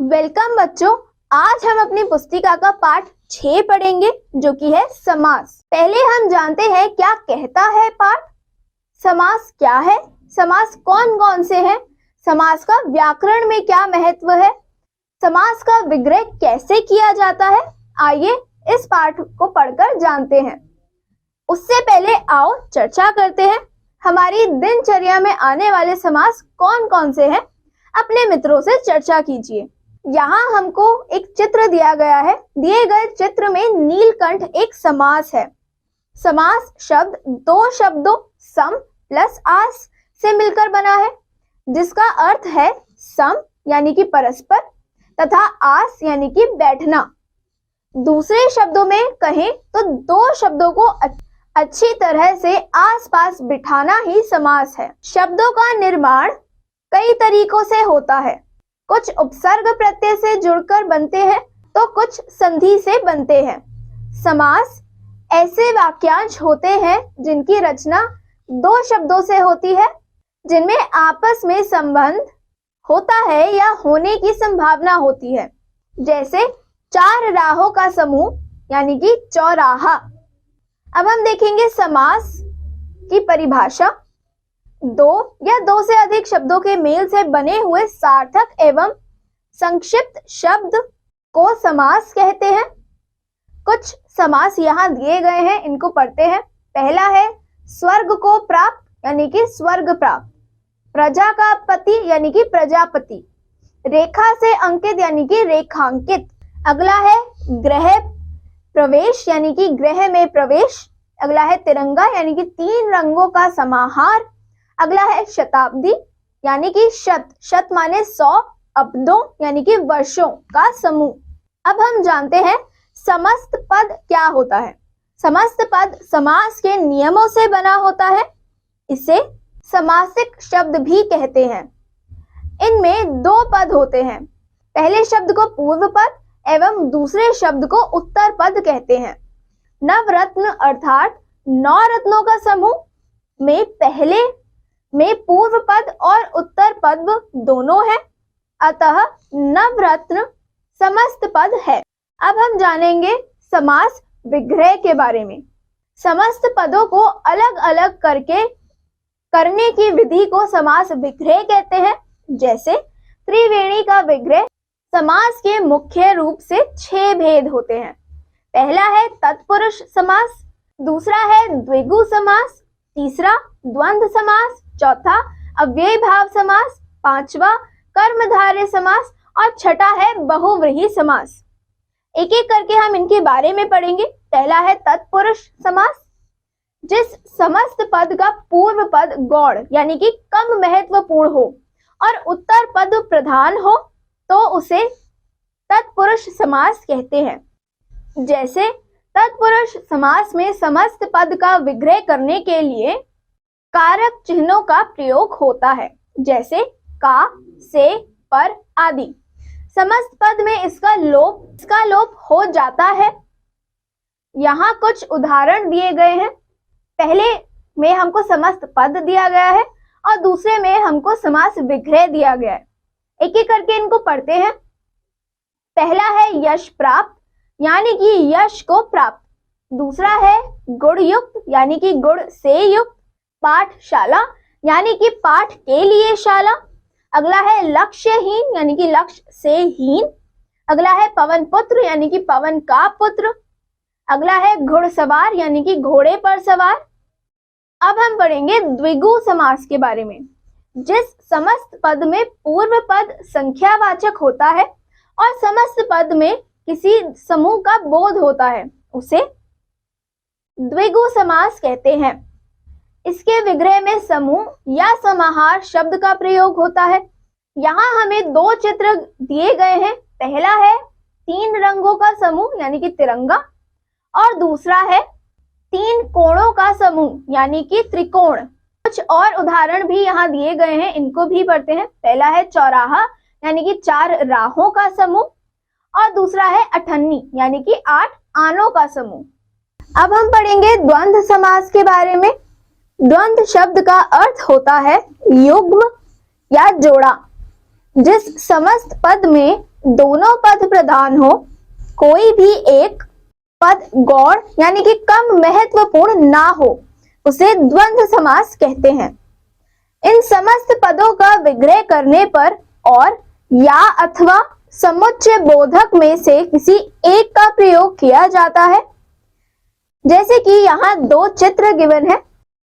Welcome बच्चों। आज हम अपनी पुस्तिका का पाठ 6 पढ़ेंगे जो कि है समास। पहले हम जानते हैं क्या कहता है पाठ। समास क्या है, समास कौन कौन से हैं, समास का व्याकरण में क्या महत्व है, समास का विग्रह कैसे किया जाता है। आइए इस पाठ को पढ़कर जानते हैं। उससे पहले आओ चर्चा करते हैं हमारी दिनचर्या में आने वाले समास कौन कौन से हैं। अपने मित्रों से चर्चा कीजिए। यहाँ हमको एक चित्र दिया गया है। दिए गए चित्र में नीलकंठ एक समास है। समास शब्द दो शब्दों सम प्लस आस से मिलकर बना है, जिसका अर्थ है सम यानी कि परस्पर तथा आस यानी कि बैठना। दूसरे शब्दों में कहें तो दो शब्दों को अच्छी तरह से आसपास बिठाना ही समास है। शब्दों का निर्माण कई तरीकों से होता है। कुछ उपसर्ग प्रत्यय से जुड़कर बनते हैं तो कुछ संधि से बनते हैं। समास ऐसे वाक्यांश होते हैं जिनकी रचना दो शब्दों से होती है, जिनमें आपस में संबंध होता है या होने की संभावना होती है। जैसे चार राहों का समूह यानी कि चौराहा। अब हम देखेंगे समास की परिभाषा। दो या दो से अधिक शब्दों के मेल से बने हुए सार्थक एवं संक्षिप्त शब्द को समास कहते हैं। कुछ समास यहाँ दिए गए हैं, इनको पढ़ते हैं। पहला है स्वर्ग को प्राप्त यानी कि स्वर्ग प्राप्त, प्रजा का पति यानी कि प्रजापति, रेखा से अंकित यानी कि रेखांकित। अगला है ग्रह प्रवेश यानी कि ग्रह में प्रवेश। अगला है तिरंगा यानी कि तीन रंगों का समाहार। अगला है शताब्दी यानी कि शत माने 100, अब्दों यानी कि वर्षों का समूह। अब हम जानते हैं समस्त पद क्या होता है। समस्त पद समास के नियमों से बना होता है। इसे समासिक शब्द भी कहते हैं। इनमें दो पद होते हैं। पहले शब्द को पूर्व पद एवं दूसरे शब्द को उत्तर पद कहते हैं। नवरत्न अर्थात 9 रत्नों का समूह में पहले में पूर्व पद और उत्तर पद दोनों है, अतः नवरत्न समस्त पद है। अब हम जानेंगे समास विग्रह के बारे में। समस्त पदों को अलग अलग करने की विधि को समास विग्रह कहते हैं। जैसे त्रिवेणी का विग्रह समास के मुख्य रूप से 6 भेद होते हैं। पहला है तत्पुरुष समास, दूसरा है द्विगु समास, तीसरा द्वंद्व समास, चौथा अव्ययी भाव समास, पांचवा कर्मधारय समास और छठा है बहुव्रीहि समास। एक एक करके हम इनके बारे में पढ़ेंगे। पहला है तत्पुरुष समास। जिस समस्त पद का पूर्व पद गौड़ यानी कि कम महत्वपूर्ण हो और उत्तर पद प्रधान हो तो उसे तत्पुरुष समास कहते हैं। जैसे तत्पुरुष समास में समस्त पद का विग्रह करने के लिए कारक चिन्हों का प्रयोग होता है, जैसे का, से, पर आदि। समस्त पद में इसका लोप हो जाता है। यहाँ कुछ उदाहरण दिए गए हैं। पहले में हमको समस्त पद दिया गया है और दूसरे में हमको समास विग्रह दिया गया है। एक एक करके इनको पढ़ते हैं। पहला है यश प्राप्त यानी कि यश को प्राप्त। दूसरा है गुण युक्त यानी कि गुण से युक्त। पाठशाला यानी कि पाठ के लिए शाला। अगला है लक्ष्यहीन यानी कि लक्ष्य से हीन। अगला है पवन पुत्र यानी कि पवन का पुत्र। अगला है घुड़सवार यानी कि घोड़े पर सवार। अब हम पढ़ेंगे द्विगु समास के बारे में। जिस समस्त पद में पूर्व पद संख्यावाचक होता है और समस्त पद में किसी समूह का बोध होता है, उसे द्विगु समास कहते हैं। इसके विग्रह में समूह या समाहार शब्द का प्रयोग होता है। यहाँ हमें दो चित्र दिए गए हैं। पहला है 3 रंगों का समूह यानी कि तिरंगा और दूसरा है 3 कोणों का समूह यानी कि त्रिकोण। कुछ और उदाहरण भी यहाँ दिए गए हैं, इनको भी पढ़ते हैं। पहला है चौराहा यानी कि 4 राहों का समूह और दूसरा है अठन्नी यानी कि 8 आनों का समूह। अब हम पढ़ेंगे द्वंद्व समास के बारे में। द्वंद्व शब्द का अर्थ होता है युग्म या जोड़ा। जिस समस्त पद में दोनों पद प्रधान हो, कोई भी एक पद गौण यानी कि कम महत्वपूर्ण ना हो, उसे द्वंद्व समास कहते हैं। इन समस्त पदों का विग्रह करने पर और या अथवा समुच्चय बोधक में से किसी एक का प्रयोग किया जाता है। जैसे कि यहाँ दो चित्र गिवन है।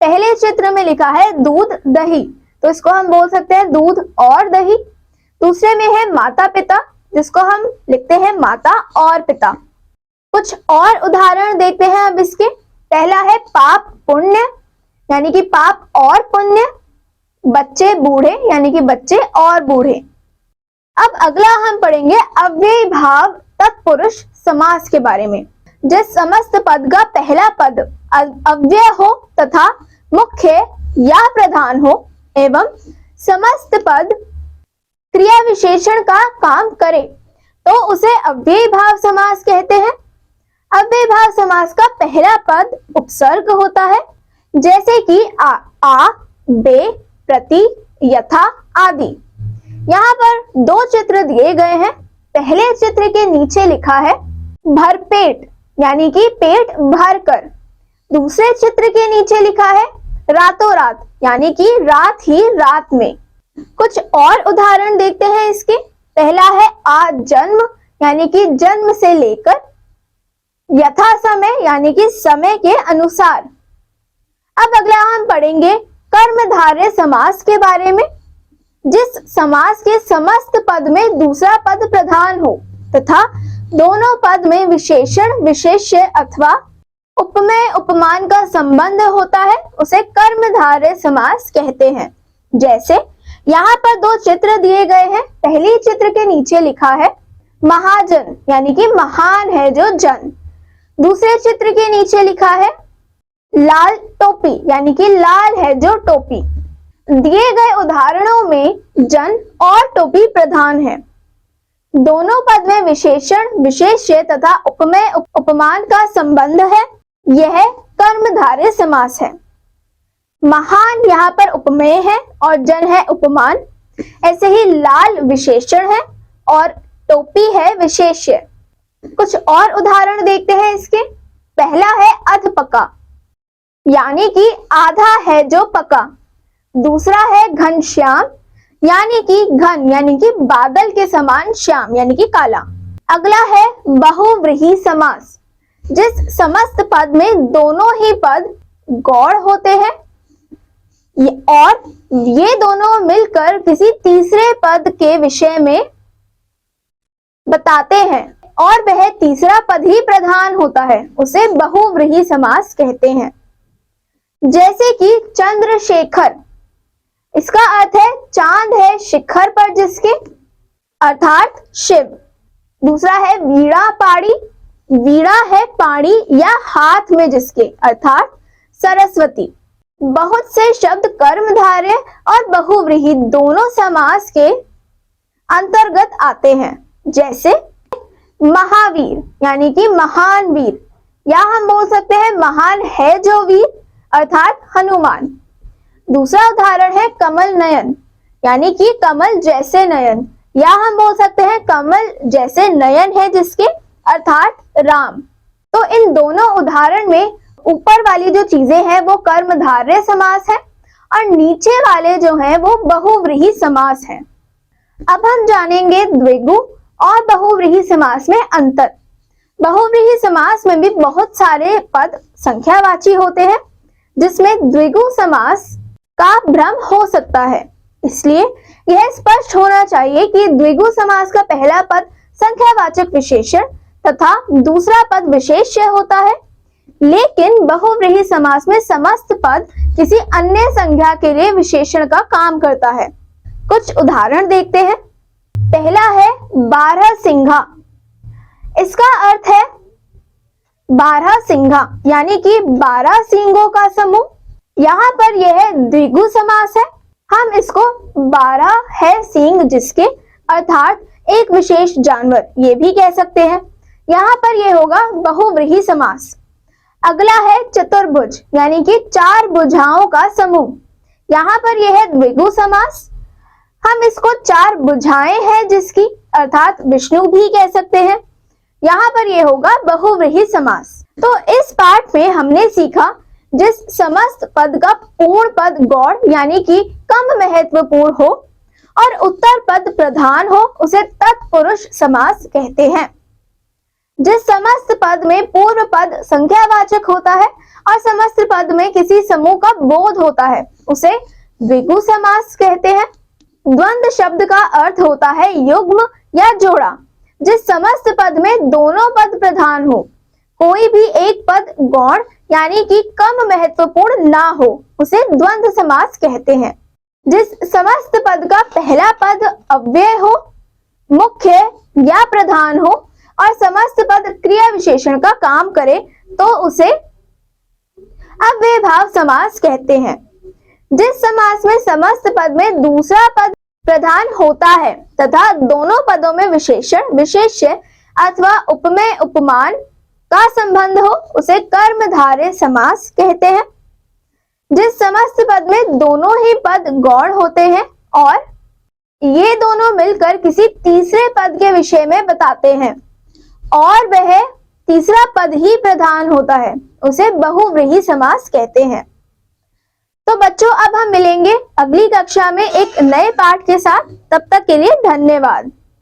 पहले चित्र में लिखा है दूध दही, तो इसको हम बोल सकते हैं दूध और दही। दूसरे में है माता पिता, जिसको हम लिखते हैं माता और पिता। कुछ और उदाहरण देखते हैं अब इसके। पहला है पाप पुण्य, यानी कि पाप और पुण्य। बच्चे बूढ़े, यानी कि बच्चे और बूढ़े। अब अगला हम पढ़ेंगे अव्ययी भाव तत्पुरुष समास के बारे में। जिस समस्त पद का पहला पद अव्यय हो तथा मुख्य या प्रधान हो एवं समस्त पद क्रिया विशेषण का काम करे, तो उसे अव्ययी भाव समास कहते हैं। अव्ययी भाव समास का पहला पद उपसर्ग होता है, जैसे कि आ, बे, प्रति, यथा आदि। यहाँ पर दो चित्र दिए गए हैं। पहले चित्र के नीचे लिखा है भरपेट, यानी कि पेट भर कर। दूसरे चित्र के नीचे लिखा है रातों रात, यानी कि रात ही रात में। कुछ और उदाहरण देखते हैं इसके। पहला है आ जन्म, यानी कि जन्म से लेकर। यथा समय, यानी कि समय के अनुसार। अब अगला हम पढ़ेंगे कर्मधारय समास के बारे में। जिस समास के समस्त पद में दूसरा पद प्रधान हो तथा दोनों पद में विशेषण विशेष्य अथवा उपमेय उपमान का संबंध होता है, उसे कर्मधारय समास कहते हैं। जैसे यहाँ पर दो चित्र दिए गए हैं। पहले चित्र के नीचे लिखा है महाजन, यानी कि महान है जो जन। दूसरे चित्र के नीचे लिखा है लाल टोपी, यानी कि लाल है जो टोपी। दिए गए उदाहरणों में जन और टोपी प्रधान है। दोनों पद में विशेषण विशेष्य तथा उपमेय उपमान का संबंध है। यह कर्मधारय समास है। महान यहाँ पर उपमेय है और जन है उपमान। ऐसे ही लाल विशेषण है और टोपी है विशेष्य। कुछ और उदाहरण देखते हैं इसके। पहला है अधपका, यानी कि आधा है जो पका। दूसरा है घनश्याम, यानी कि घन यानी कि बादल के समान, श्याम यानी कि काला। अगला है बहुव्रीहि समास। जिस समस्त पद में दोनों ही पद गौण होते हैं और ये दोनों मिलकर किसी तीसरे पद के विषय में बताते हैं और वह तीसरा पद ही प्रधान होता है, उसे बहुव्रीहि समास कहते हैं। जैसे कि चंद्रशेखर, इसका अर्थ है चांद है शिखर पर जिसके, अर्थात शिव। दूसरा है वीणा पाड़ी, वीणा है पाड़ी या हाथ में जिसके, अर्थात सरस्वती। बहुत से शब्द कर्मधारय और बहुव्रीहि दोनों समास के अंतर्गत आते हैं। जैसे महावीर, यानी कि महान वीर, या हम बोल सकते हैं महान है जो वीर, अर्थात हनुमान। दूसरा उदाहरण है कमल नयन, यानी कि कमल जैसे नयन, या हम बोल सकते हैं कमल जैसे नयन है जिसके, अर्थात राम। तो इन दोनों उदाहरण में ऊपर वाली जो चीजें हैं वो कर्मधारय समास है और नीचे वाले जो हैं वो बहुव्रीहि समास है। अब हम जानेंगे द्विगु और बहुव्रीहि समास में अंतर। बहुव्रीहि समास में भी बहुत सारे पद संख्यावाची होते हैं, जिसमें द्विगु समास का भ्रम हो सकता है। इसलिए यह स्पष्ट होना चाहिए कि द्विगु समास का पहला पद संख्यावाचक विशेषण तथा दूसरा पद विशेष्य होता है, लेकिन बहुव्रीहि समास में समस्त पद किसी अन्य संज्ञा के लिए विशेषण का काम करता है। कुछ उदाहरण देखते हैं। पहला है बारहसिंघा। इसका अर्थ है बारहसिंघा, यानी कि 12 सींगों का समूह। यहाँ पर यह द्विगु समास है। हम इसको 12 है सींग जिसके, अर्थात एक विशेष जानवर, ये भी कह सकते हैं। यहाँ पर यह होगा बहुव्रीहि समास। अगला है चतुर्भुज, यानी कि 4 भुजाओं का समूह। यहाँ पर यह है द्विगु समास। हम इसको 4 भुजाएं हैं जिसकी, अर्थात विष्णु भी कह सकते हैं। यहाँ पर ये होगा बहुव्रीहि समास। तो इस पाठ में हमने सीखा जिस समस्त पद का पूर्ण पद गौड़ यानी कि कम महत्वपूर्ण हो और उत्तर पद प्रधान हो उसे तत्पुरुष समास कहते हैं। जिस समस्त पद में पूर्व पद संख्यावाचक होता है और समस्त पद में किसी समूह का बोध होता है उसे द्विगु समास कहते हैं। द्वंद्व शब्द का अर्थ होता है युग्म या जोड़ा। जिस समस्त पद में दोनों पद प्रधान हो, कोई भी एक पद गौण यानी कि कम महत्वपूर्ण ना हो उसे द्वंद्व समास कहते हैं। जिस समस्त पद का पहला पद अव्यय हो, मुख्य या प्रधान हो और समस्त पद क्रिया विशेषण का काम करे तो उसे अव्ययभाव समास कहते हैं। जिस समास में समस्त पद में दूसरा पद प्रधान होता है तथा दोनों पदों में विशेषण विशेष्य अथवा उपमेय उपमान का संबंध हो उसे कर्मधारय समास कहते हैं। जिस समस्त पद में दोनों ही पद गौण होते हैं और ये दोनों मिलकर किसी तीसरे पद के विषय में बताते हैं और वह तीसरा पद ही प्रधान होता है उसे बहुव्रीहि समास कहते हैं। तो बच्चों अब हम मिलेंगे अगली कक्षा में एक नए पाठ के साथ। तब तक के लिए धन्यवाद।